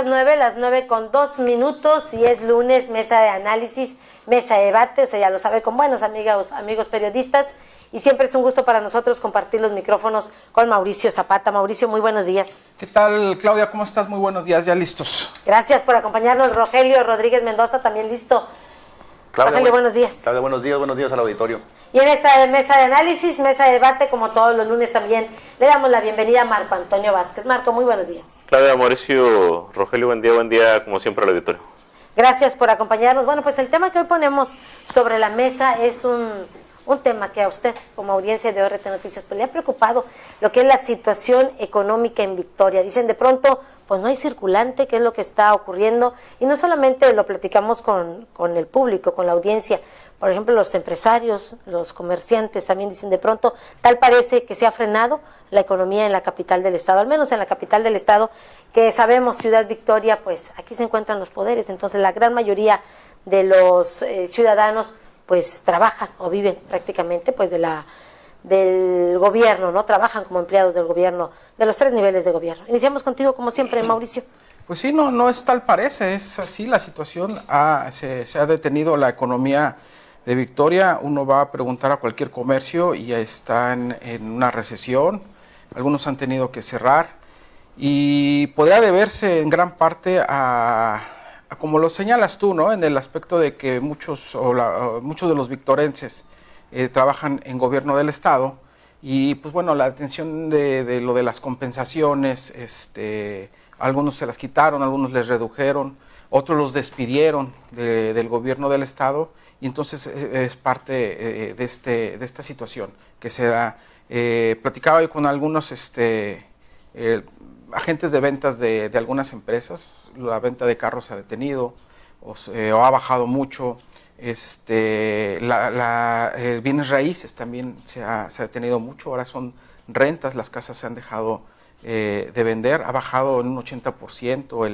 las 9:02, y es lunes, mesa de análisis, mesa de debate, usted ya lo sabe, con buenos amigos periodistas, y siempre es un gusto para nosotros compartir los micrófonos con Mauricio Zapata. Mauricio, muy buenos días. ¿Qué tal, Claudia? ¿Cómo estás? Muy buenos días, ya listos. Gracias por acompañarnos. Rogelio Rodríguez Mendoza, también listo. Claudia, Rogelio, buenos días. Claudia, buenos días al auditorio. Y en esta mesa de análisis, mesa de debate, como todos los lunes también, le damos la bienvenida a Marco Antonio Vázquez. Marco, muy buenos días. Claudia, Mauricio, Rogelio, buen día, como siempre al auditorio. Gracias por acompañarnos. Bueno, pues el tema que hoy ponemos sobre la mesa es un tema que a usted, como audiencia de ORT Noticias, pues le ha preocupado, lo que es la situación económica en Victoria. Dicen de pronto, pues no hay circulante, ¿qué es lo que está ocurriendo? Y no solamente lo platicamos con el público, con la audiencia, por ejemplo, los empresarios, los comerciantes también dicen de pronto, tal parece que se ha frenado la economía en la capital del estado, al menos en la capital del estado, que sabemos, Ciudad Victoria, pues aquí se encuentran los poderes, entonces la gran mayoría de los ciudadanos pues trabajan o viven prácticamente pues del gobierno, ¿no? Trabajan como empleados del gobierno, de los 3 niveles de gobierno. Iniciamos contigo como siempre, Mauricio. Pues sí, no es tal parece, es así la situación, se ha detenido la economía de Victoria. Uno va a preguntar a cualquier comercio y ya están en una recesión, algunos han tenido que cerrar y podría deberse en gran parte a como lo señalas tú, ¿no? En el aspecto de que muchos de los victorenses trabajan en gobierno del estado y pues bueno, la atención de lo de las compensaciones, algunos se las quitaron, algunos les redujeron, otros los despidieron del gobierno del estado y entonces es parte de esta situación que se da. Platicaba yo con algunos agentes de ventas de algunas empresas. La venta de carros se ha detenido o ha bajado mucho. Bienes raíces también se ha detenido mucho. Ahora son rentas, las casas se han dejado de vender. Ha bajado en un 80%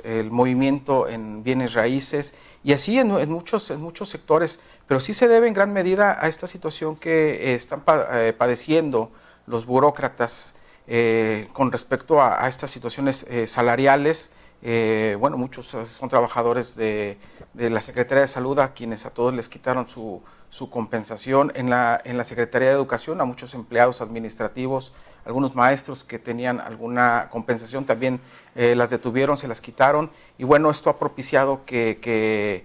el movimiento en bienes raíces y así en muchos sectores. Pero sí se debe en gran medida a esta situación que están padeciendo los burócratas con respecto a estas situaciones salariales. Bueno, muchos son trabajadores de la Secretaría de Salud, a quienes a todos les quitaron su compensación. En la Secretaría de Educación, a muchos empleados administrativos, algunos maestros que tenían alguna compensación también las detuvieron, se las quitaron. Y bueno, esto ha propiciado que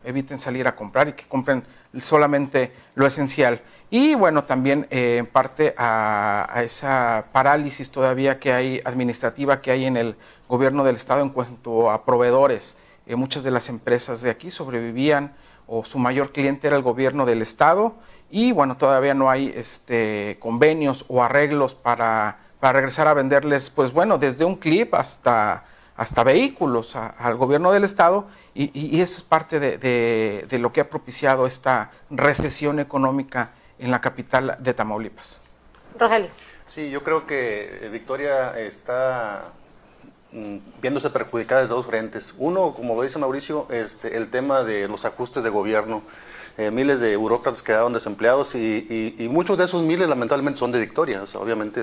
eviten salir a comprar y que compren solamente lo esencial. Y bueno, también en parte a esa parálisis todavía que hay administrativa que hay en el gobierno del estado en cuanto a proveedores. Muchas de las empresas de aquí sobrevivían o su mayor cliente era el gobierno del estado y bueno, todavía no hay convenios o arreglos para regresar a venderles, pues bueno, desde un clip hasta vehículos al gobierno del estado y eso es parte de lo que ha propiciado esta recesión económica en la capital de Tamaulipas. Rogelio. Sí, yo creo que Victoria está viéndose perjudicada desde 2 frentes. Uno, como lo dice Mauricio, el tema de los ajustes de gobierno. Miles de burócratas quedaron desempleados y muchos de esos miles lamentablemente son de Victoria. O sea, obviamente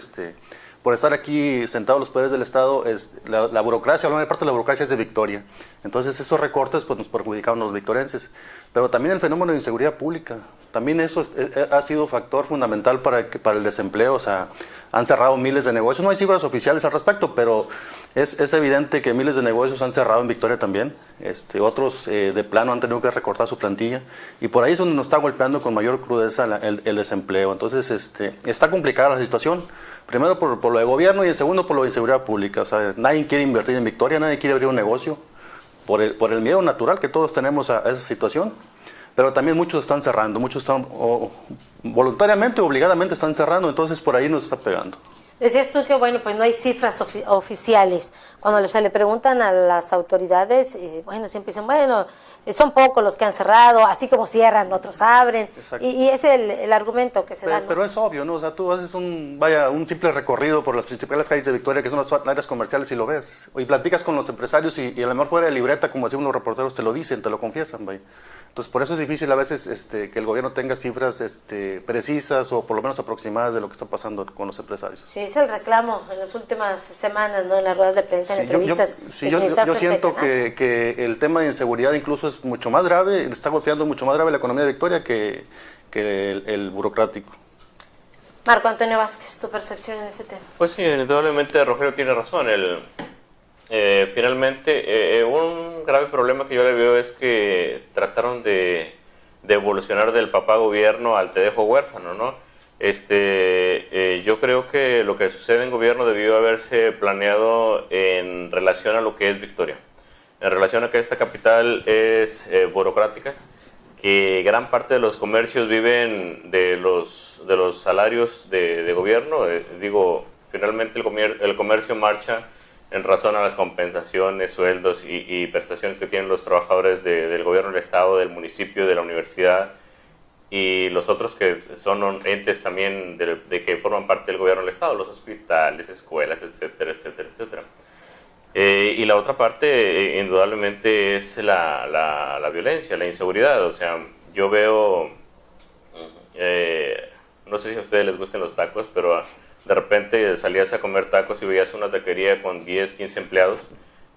por estar aquí sentados los poderes del Estado, la burocracia, la mayor parte de la burocracia es de Victoria. Entonces esos recortes pues, nos perjudicaron a los victorenses. Pero también el fenómeno de inseguridad pública, también eso ha sido factor fundamental para el desempleo. O sea, han cerrado miles de negocios, no hay cifras oficiales al respecto, pero es evidente que miles de negocios han cerrado en Victoria también. Otros de plano han tenido que recortar su plantilla y por ahí es donde nos está golpeando con mayor crudeza el desempleo. Entonces está complicada la situación. Primero por lo de gobierno y el segundo por lo de inseguridad pública. O sea, nadie quiere invertir en Victoria, nadie quiere abrir un negocio por el miedo natural que todos tenemos a esa situación. Pero también muchos están cerrando, muchos están voluntariamente o obligadamente están cerrando, entonces por ahí nos está pegando. Decías tú que, bueno, pues no hay cifras oficiales. Cuando se le preguntan a las autoridades, bueno, siempre dicen, bueno, son pocos los que han cerrado, así como cierran, otros abren. Y es el argumento que se da, ¿no? Pero es obvio, ¿no? O sea, tú haces un simple recorrido por las principales calles de Victoria, que son las áreas comerciales, y lo ves. Y platicas con los empresarios y a lo mejor fuera de libreta, como decían los reporteros, te lo dicen, te lo confiesan, vaya. Entonces, por eso es difícil a veces que el gobierno tenga cifras precisas o por lo menos aproximadas de lo que está pasando con los empresarios. Sí, es el reclamo en las últimas semanas, ¿no? En las ruedas de prensa, en entrevistas. Yo siento que el tema de inseguridad incluso es mucho más grave, está golpeando mucho más grave la economía de Victoria que el burocrático. Marco Antonio Vázquez, tu percepción en este tema. Pues sí, indudablemente Rogelio tiene razón. Finalmente, un grave problema que yo le veo es que trataron de evolucionar del papá gobierno al te dejo huérfano, ¿no? Yo creo que lo que sucede en gobierno debió haberse planeado en relación a lo que es Victoria, en relación a que esta capital es burocrática, que gran parte de los comercios viven de los salarios de gobierno. Finalmente el comercio marcha en razón a las compensaciones, sueldos y prestaciones que tienen los trabajadores del gobierno del estado, del municipio, de la universidad y los otros que son entes también de que forman parte del gobierno del estado, los hospitales, escuelas, etcétera, etcétera, etcétera. Y la otra parte, indudablemente, es la violencia, la inseguridad. O sea, yo veo, no sé si a ustedes les gustan los tacos, pero de repente salías a comer tacos y veías una taquería con 10, 15 empleados.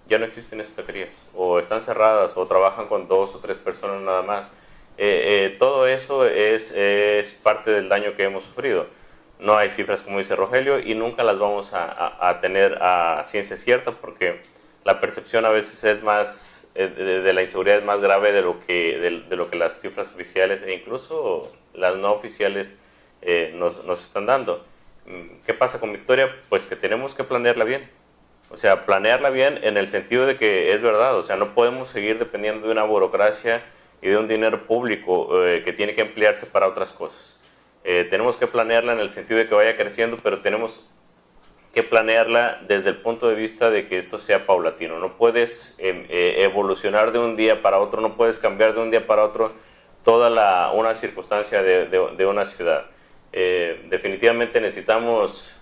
Ya no existen esas taquerías, o están cerradas, o trabajan con 2 o 3 personas nada más. Todo eso es parte del daño que hemos sufrido. No hay cifras, como dice Rogelio, y nunca las vamos a tener a ciencia cierta, porque la percepción a veces es más de la inseguridad es más grave de lo que las cifras oficiales e incluso las no oficiales nos están dando. ¿Qué pasa con Victoria? Pues que tenemos que planearla bien. O sea, planearla bien en el sentido de que es verdad, o sea, no podemos seguir dependiendo de una burocracia y de un dinero público que tiene que emplearse para otras cosas. Tenemos que planearla en el sentido de que vaya creciendo, pero tenemos que planearla desde el punto de vista de que esto sea paulatino. No puedes evolucionar de un día para otro, no puedes cambiar de un día para otro toda una circunstancia de una ciudad. Definitivamente necesitamos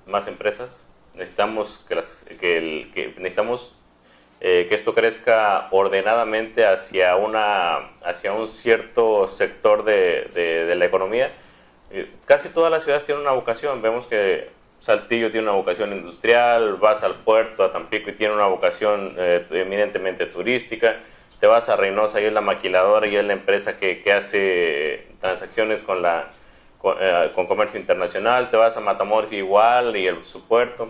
más empresas, necesitamos que esto crezca ordenadamente hacia un cierto sector de la economía. Casi todas las ciudades tienen una vocación. Vemos que Saltillo tiene una vocación industrial, vas al puerto, a Tampico, y tiene una vocación eminentemente turística. Te vas a Reynosa y es la maquiladora y es la empresa que hace transacciones con comercio internacional. Te vas a Matamoros igual y su puerto.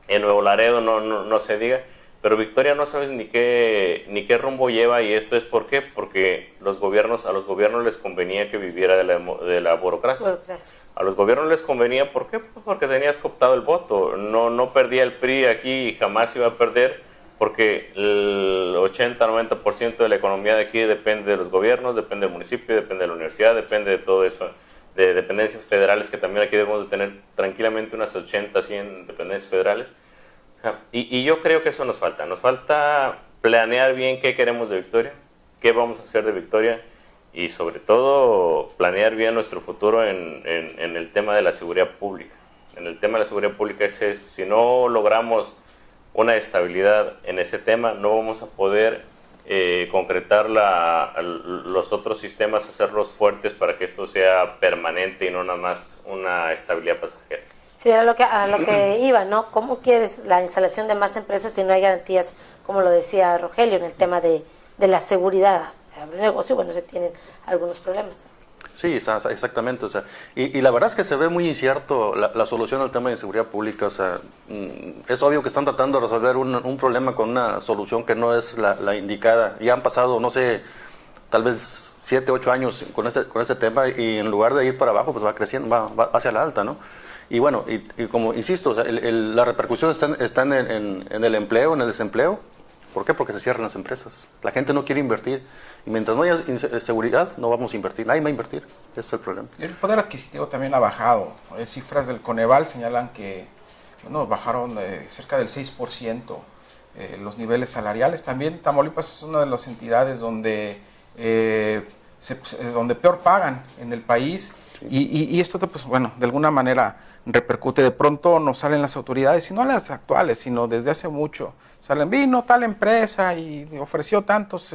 En Nuevo Laredo no se diga. Pero Victoria no sabes ni qué rumbo lleva, y esto es ¿por qué? Porque a los gobiernos les convenía que viviera de la burocracia. A los gobiernos les convenía, ¿por qué? Porque tenías cooptado el voto. No perdía el PRI aquí y jamás iba a perder, porque el 80-90% de la economía de aquí depende de los gobiernos, depende del municipio, depende de la universidad, depende de todo eso, de dependencias federales, que también aquí debemos de tener tranquilamente unas 80, 100 dependencias federales. Y yo creo que eso nos falta planear bien qué queremos de Victoria, qué vamos a hacer de Victoria, y sobre todo planear bien nuestro futuro en el tema de la seguridad pública. En el tema de la seguridad pública, si no logramos una estabilidad en ese tema, no vamos a poder concretar los otros sistemas, hacerlos fuertes para que esto sea permanente y no nada más una estabilidad pasajera. Sí, a lo que iba, ¿no? ¿Cómo quieres la instalación de más empresas si no hay garantías, como lo decía Rogelio, en el tema de la seguridad? Se abre un negocio y bueno, se tienen algunos problemas. Sí, exactamente. O sea, y la verdad es que se ve muy incierto la solución al tema de inseguridad pública. O sea, es obvio que están tratando de resolver un problema con una solución que no es la indicada. Ya han pasado, no sé, tal vez 7, 8 años con este tema, y en lugar de ir para abajo, pues va creciendo, va hacia la alta, ¿no? Y bueno, y como insisto, o sea, la repercusión está en el empleo, en el desempleo. ¿Por qué? Porque se cierran las empresas. La gente no quiere invertir. Y mientras no haya seguridad, no vamos a invertir. Nadie va a invertir. Ese es el problema. El poder adquisitivo también ha bajado. Cifras del Coneval señalan que bajaron cerca del 6% los niveles salariales. También Tamaulipas es una de las entidades donde peor pagan en el país. Sí. Y esto, pues, bueno, de alguna manera repercute. De pronto nos salen las autoridades, y no las actuales, sino desde hace mucho, salen, vino tal empresa y ofreció tantos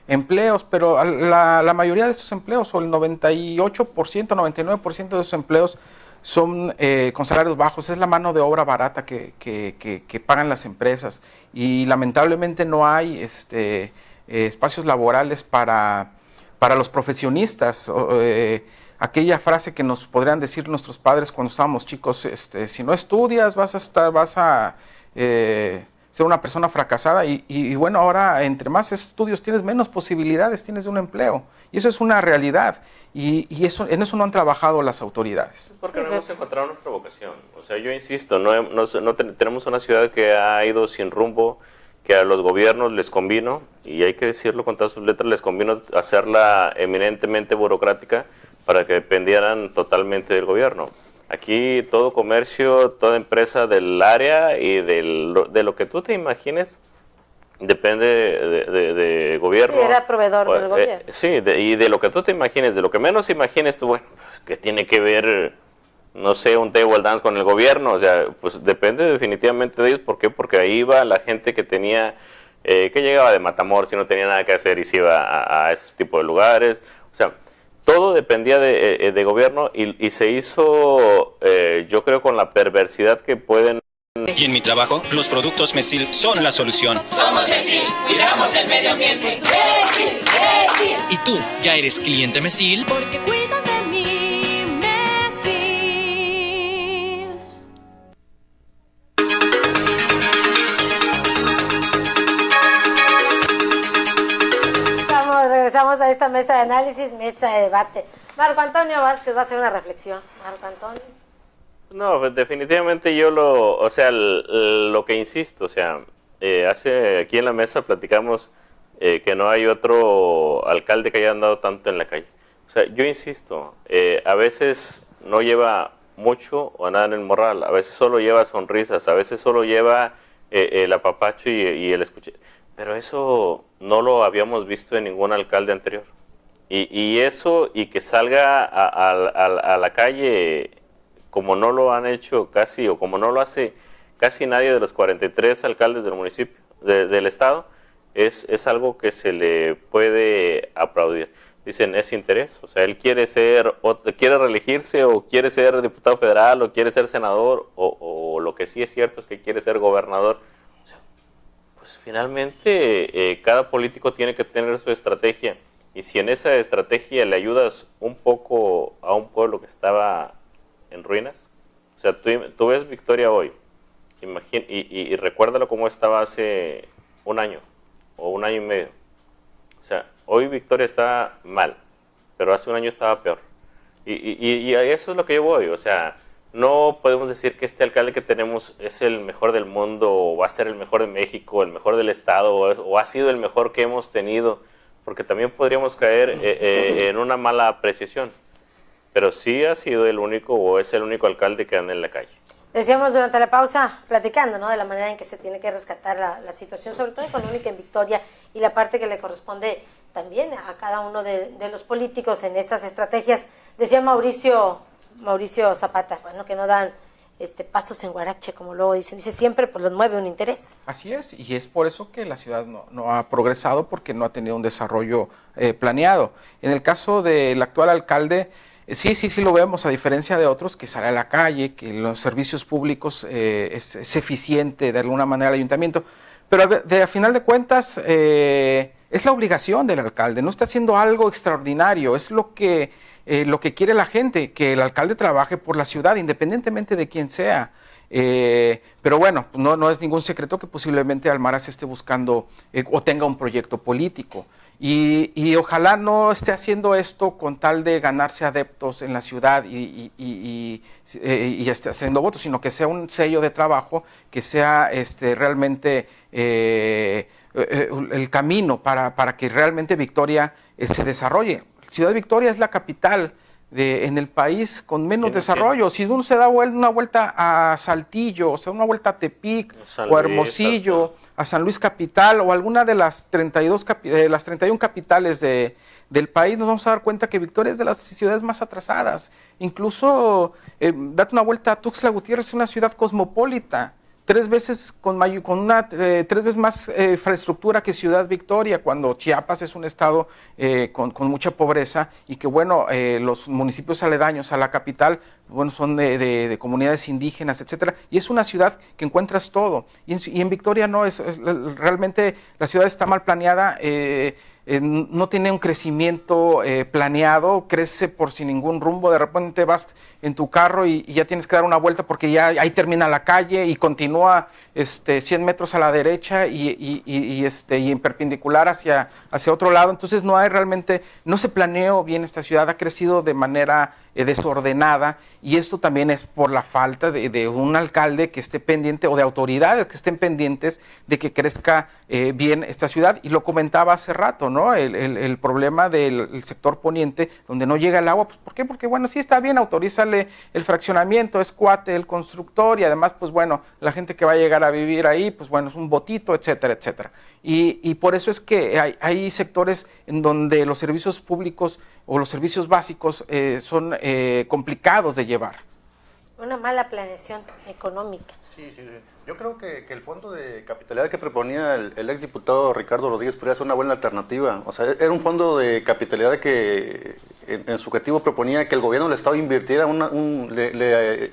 empleos, pero la mayoría de esos empleos, o el 98%, 99% de esos empleos son con salarios bajos. Es la mano de obra barata que pagan las empresas, y lamentablemente no hay espacios laborales para los profesionistas. Aquella frase que nos podrían decir nuestros padres cuando estábamos chicos, si no estudias vas a ser una persona fracasada, y bueno, ahora entre más estudios tienes, menos posibilidades tienes de un empleo, y eso es una realidad, y en eso no han trabajado las autoridades. Porque no hemos encontrado nuestra vocación. O sea, yo insisto, tenemos una ciudad que ha ido sin rumbo, que a los gobiernos les convino, y hay que decirlo con todas sus letras, les convino hacerla eminentemente burocrática para que dependieran totalmente del gobierno. Aquí todo comercio, toda empresa del área y de lo que tú te imagines depende de gobierno. Sí, era proveedor del gobierno. Sí, y de lo que tú te imagines, de lo que menos imagines tú, bueno, que tiene que ver, no sé, un table dance con el gobierno. O sea, pues depende definitivamente de ellos. ¿Por qué? Porque ahí iba la gente que tenía, que llegaba de Matamoros y no tenía nada que hacer y se iba a esos tipos de lugares. O sea, todo dependía de gobierno, y se hizo, yo creo, con la perversidad que pueden. Y en mi trabajo, los productos Mesil son la solución. Somos Mesil, cuidamos el medio ambiente. Mesil, Mesil. ¿Y tú ya eres cliente Mesil? Porque cuidan de mí, Mesil. Regresamos a esta mesa de análisis, mesa de debate. Marco Antonio Vázquez va a hacer una reflexión. Marco Antonio. No, pues definitivamente yo lo que insisto, o sea, aquí en la mesa platicamos que no hay otro alcalde que haya andado tanto en la calle. O sea, yo insisto, a veces no lleva mucho o nada en el morral, a veces solo lleva sonrisas, a veces solo lleva el apapacho y el escuche. Pero eso no lo habíamos visto en ningún alcalde anterior. Y eso, y que salga a la calle como no lo han hecho casi, o como no lo hace casi nadie de los 43 alcaldes del municipio, del estado, es algo que se le puede aplaudir. Dicen, es interés, o sea, él quiere reelegirse, o quiere ser diputado federal, o quiere ser senador, o lo que sí es cierto es que quiere ser gobernador. O sea, pues finalmente cada político tiene que tener su estrategia, y si en esa estrategia le ayudas un poco a un pueblo que estaba en ruinas, o sea, tú ves Victoria hoy, y recuérdalo cómo estaba hace un año o un año y medio. O sea, hoy Victoria está mal, pero hace un año estaba peor. Y a eso es lo que yo voy. O sea, no podemos decir que este alcalde que tenemos es el mejor del mundo, o va a ser el mejor de México, el mejor del estado, o ha sido el mejor que hemos tenido, porque también podríamos caer en una mala apreciación. Pero sí ha sido el único, o es el único alcalde que anda en la calle. Decíamos durante la pausa, platicando, ¿no?, de la manera en que se tiene que rescatar la situación, sobre todo económica, en Victoria, y la parte que le corresponde también a cada uno de los políticos en estas estrategias. Decía Mauricio Zapata, bueno, que no dan pasos en guarache, como luego dicen. Dice, siempre pues los mueve un interés. Así es, y es por eso que la ciudad no ha progresado, porque no ha tenido un desarrollo planeado. En el caso del actual alcalde, sí lo vemos, a diferencia de otros, que sale a la calle, que los servicios públicos es eficiente de alguna manera el ayuntamiento, pero a final de cuentas es la obligación del alcalde, no está haciendo algo extraordinario, es lo que quiere la gente, que el alcalde trabaje por la ciudad, independientemente de quién sea. Pero bueno, no es ningún secreto que posiblemente Almaraz esté buscando o tenga un proyecto político. Y ojalá no esté haciendo esto con tal de ganarse adeptos en la ciudad y esté haciendo votos, sino que sea un sello de trabajo, que sea realmente el camino para que realmente Victoria se desarrolle. Ciudad Victoria es la capital en el país con menos desarrollo. Si uno se da una vuelta a Saltillo, o sea, una vuelta a Tepic, o a Hermosillo, a San Luis capital, o alguna de las 31 capitales del país, nos vamos a dar cuenta que Victoria es de las ciudades más atrasadas. Incluso, date una vuelta a Tuxtla Gutiérrez, es una ciudad cosmopolita, 3 veces tres veces más infraestructura que Ciudad Victoria, cuando Chiapas es un estado con mucha pobreza y que bueno, los municipios aledaños a la capital, bueno, son de comunidades indígenas, etcétera, y es una ciudad que encuentras todo, y en Victoria no, realmente la ciudad está mal planeada, no tiene un crecimiento planeado, crece por sin ningún rumbo, de repente vas en tu carro y ya tienes que dar una vuelta porque ya ahí termina la calle y continúa 100 metros a la derecha y en perpendicular hacia otro lado, entonces no se planeó bien esta ciudad, ha crecido de manera desordenada, y esto también es por la falta de un alcalde que esté pendiente, o de autoridades que estén pendientes de que crezca bien esta ciudad. Y lo comentaba hace rato, ¿no? El problema del sector poniente, donde no llega el agua, pues ¿por qué? Porque bueno, sí está bien, autorízale el fraccionamiento, es cuate el constructor, y además pues bueno, la gente que va a llegar a vivir ahí, pues bueno, es un botito, etcétera, etcétera. Y por eso es que hay sectores en donde los servicios públicos o los servicios básicos son complicados de llevar. Una mala planeación económica. Sí. Yo creo que el fondo de capitalidad que proponía el exdiputado Ricardo Rodríguez podría ser una buena alternativa. O sea, era un fondo de capitalidad que en su objetivo proponía que el gobierno del Estado invirtiera, le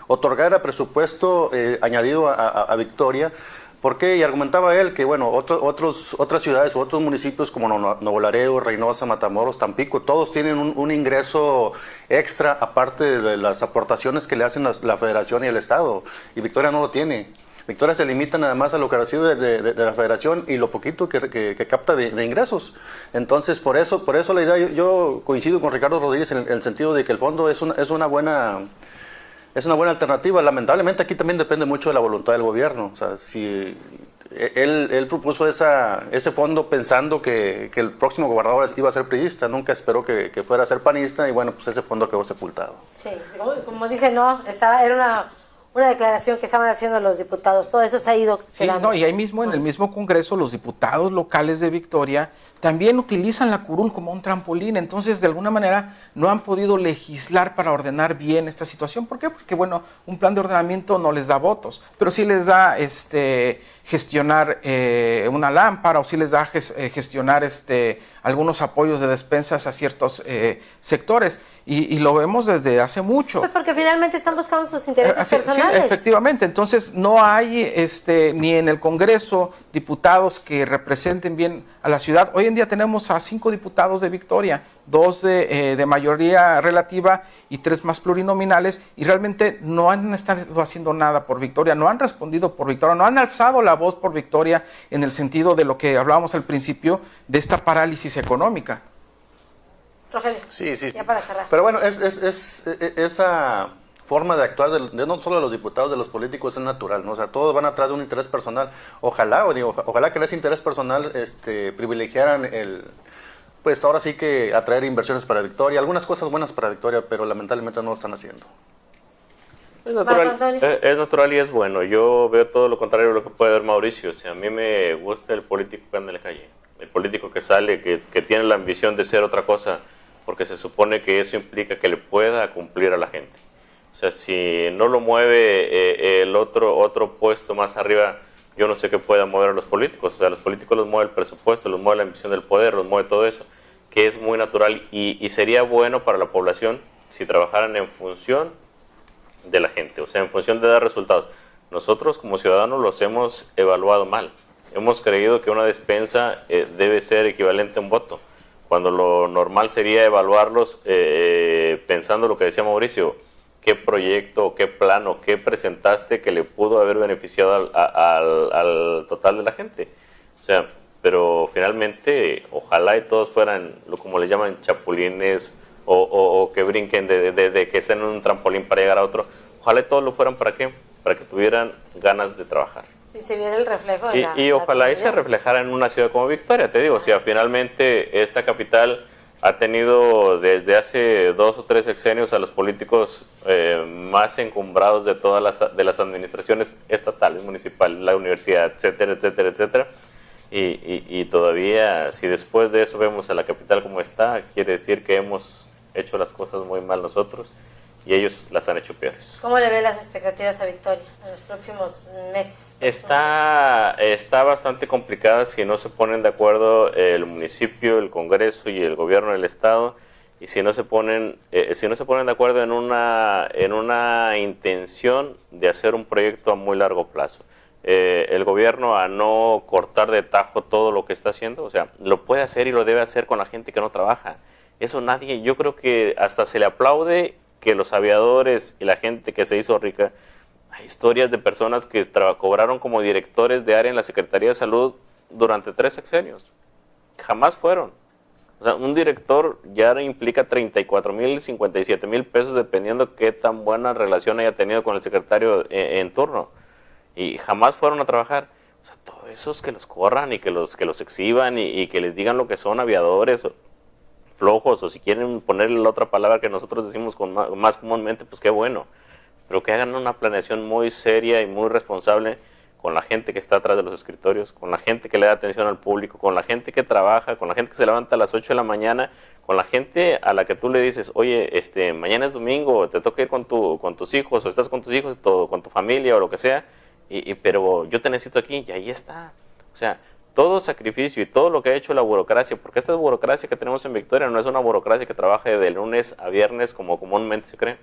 otorgara presupuesto añadido a Victoria. ¿Por qué? Y argumentaba él que, bueno, otras ciudades u otros municipios como Nuevo Laredo, Reynosa, Matamoros, Tampico, todos tienen un ingreso extra aparte de las aportaciones que le hacen la Federación y el Estado. Y Victoria no lo tiene. Victoria se limita nada más a lo que recibe de la Federación y lo poquito que capta de ingresos. Entonces, por eso la idea, yo coincido con Ricardo Rodríguez en el sentido de que el fondo es una buena alternativa. Lamentablemente aquí también depende mucho de la voluntad del gobierno. O sea, si él propuso ese fondo pensando que el próximo gobernador iba a ser priista, nunca esperó que fuera a ser panista, y bueno, pues ese fondo quedó sepultado. Sí, como dice, no, era una declaración que estaban haciendo los diputados, todo eso se ha ido quedando. Sí, y ahí mismo, en el mismo Congreso, los diputados locales de Victoria también utilizan la curul como un trampolín, entonces de alguna manera no han podido legislar para ordenar bien esta situación. ¿Por qué? Porque bueno, un plan de ordenamiento no les da votos, pero sí les da gestionar una lámpara, o sí les da gestionar algunos apoyos de despensas a ciertos sectores, y lo vemos desde hace mucho. Pues porque finalmente están buscando sus intereses personales. Sí, efectivamente, entonces no hay ni en el Congreso diputados que representen bien a la ciudad. Hoy en día tenemos a 5 diputados de Victoria, 2 de mayoría relativa y 3 más plurinominales, y realmente no han estado haciendo nada por Victoria, no han respondido por Victoria, no han alzado la voz por Victoria en el sentido de lo que hablábamos al principio de esta parálisis económica. Rogelio, sí. Ya para cerrar. Pero bueno, esa forma de actuar no solo de los diputados, de los políticos, es natural, ¿no? O sea, todos van atrás de un interés personal. Ojalá que en ese interés personal privilegiaran pues ahora sí que atraer inversiones para Victoria, algunas cosas buenas para Victoria, pero lamentablemente no lo están haciendo. Es natural y es bueno. Yo veo todo lo contrario de lo que puede ver Mauricio. O sea, a mí me gusta el político que anda en la calle, el político que sale, que tiene la ambición de ser otra cosa, porque se supone que eso implica que le pueda cumplir a la gente. O sea, si no lo mueve el otro puesto más arriba, yo no sé qué pueda mover a los políticos. O sea, los políticos los mueve el presupuesto, los mueve la ambición del poder, los mueve todo eso, que es muy natural, y sería bueno para la población si trabajaran en función de la gente, o sea, en función de dar resultados. Nosotros como ciudadanos los hemos evaluado mal. Hemos creído que una despensa debe ser equivalente a un voto, cuando lo normal sería evaluarlos pensando lo que decía Mauricio, qué proyecto, qué plano, qué presentaste que le pudo haber beneficiado al total de la gente. O sea, pero finalmente ojalá y todos fueran, como le llaman, chapulines, o que brinquen de que estén en un trampolín para llegar a otro. Ojalá y todos lo fueran, ¿para qué? Para que tuvieran ganas de trabajar. Si se viera el reflejo de y ojalá y se reflejara en una ciudad como Victoria, te digo. O sea, finalmente esta capital ha tenido desde hace 2 o 3 sexenios a los políticos más encumbrados de todas las administraciones estatales, municipales, la universidad, etcétera, etcétera, etcétera. Y todavía, si después de eso vemos a la capital como está, quiere decir que hemos hecho las cosas muy mal nosotros, y ellos las han hecho peores. ¿Cómo le ve las expectativas a Victoria en los próximos meses? Está bastante complicada si no se ponen de acuerdo el municipio, el Congreso y el gobierno del estado, y si no se ponen de acuerdo en una intención de hacer un proyecto a muy largo plazo. El gobierno, a no cortar de tajo todo lo que está haciendo, o sea, lo puede hacer y lo debe hacer con la gente que no trabaja. Eso nadie, yo creo que hasta se le aplaude que los aviadores y la gente que se hizo rica, hay historias de personas que cobraron como directores de área en la Secretaría de Salud durante 3 sexenios. Jamás fueron. O sea, un director ya implica 34,000, 57,000 pesos, dependiendo qué tan buena relación haya tenido con el secretario en turno. Y jamás fueron a trabajar. O sea, todos esos que los corran y que los exhiban y que les digan lo que son aviadores flojos, o si quieren ponerle la otra palabra que nosotros decimos más comúnmente, pues qué bueno. Pero que hagan una planeación muy seria y muy responsable con la gente que está atrás de los escritorios, con la gente que le da atención al público, con la gente que trabaja, con la gente que se levanta a las 8 de la mañana, con la gente a la que tú le dices, oye, mañana es domingo, te toca ir con tus hijos, o estás con tus hijos, con tu familia o lo que sea, pero yo te necesito aquí, y ahí está. O sea, todo sacrificio y todo lo que ha hecho la burocracia, porque esta burocracia que tenemos en Victoria no es una burocracia que trabaje de lunes a viernes como comúnmente se cree.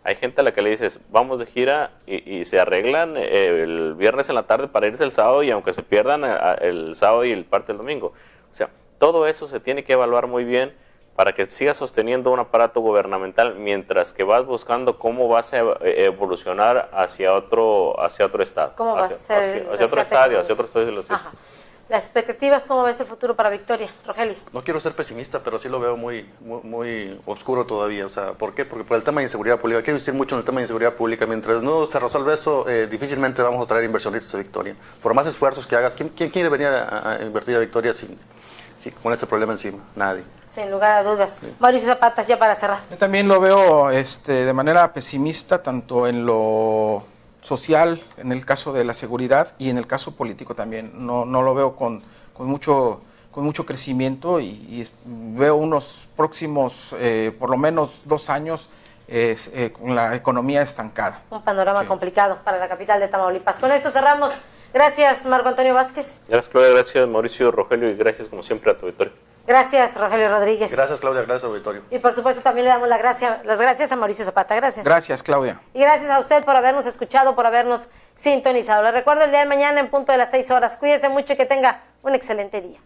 Hay gente a la que le dices, vamos de gira y se arreglan el viernes en la tarde para irse el sábado, y aunque se pierdan el sábado y el parte del domingo. O sea, todo eso se tiene que evaluar muy bien para que sigas sosteniendo un aparato gubernamental mientras que vas buscando cómo vas a evolucionar hacia otro estado. ¿Cómo va a ser hacia otro estadio, hacia otro estadio de los Ajá. Las expectativas, ¿cómo va a ser el futuro para Victoria? Rogelio. No quiero ser pesimista, pero sí lo veo muy oscuro todavía. O sea, ¿por qué? Porque por el tema de inseguridad pública, quiero insistir mucho en el tema de inseguridad pública. Mientras no se resuelva eso, difícilmente vamos a traer inversionistas a Victoria. Por más esfuerzos que hagas, ¿quién quiere venir a invertir a Victoria con este problema encima? Nadie. Sin lugar a dudas. Sí. Mauricio Zapata, ya para cerrar. Yo también lo veo de manera pesimista, tanto en lo social, en el caso de la seguridad, y en el caso político también. No lo veo con mucho crecimiento, y veo unos próximos, por lo menos 2 años, con la economía estancada. Un panorama complicado para la capital de Tamaulipas. Con esto cerramos. Gracias, Marco Antonio Vázquez. Gracias, Claudia. Gracias, Mauricio, Rogelio, y gracias, como siempre, a tu auditorio. Gracias, Rogelio Rodríguez. Gracias, Claudia. Gracias, auditorio. Y por supuesto también le damos las gracias a Mauricio Zapata. Gracias. Gracias, Claudia. Y gracias a usted por habernos escuchado, por habernos sintonizado. Les recuerdo el día de mañana en punto de las 6 horas. Cuídese mucho y que tenga un excelente día.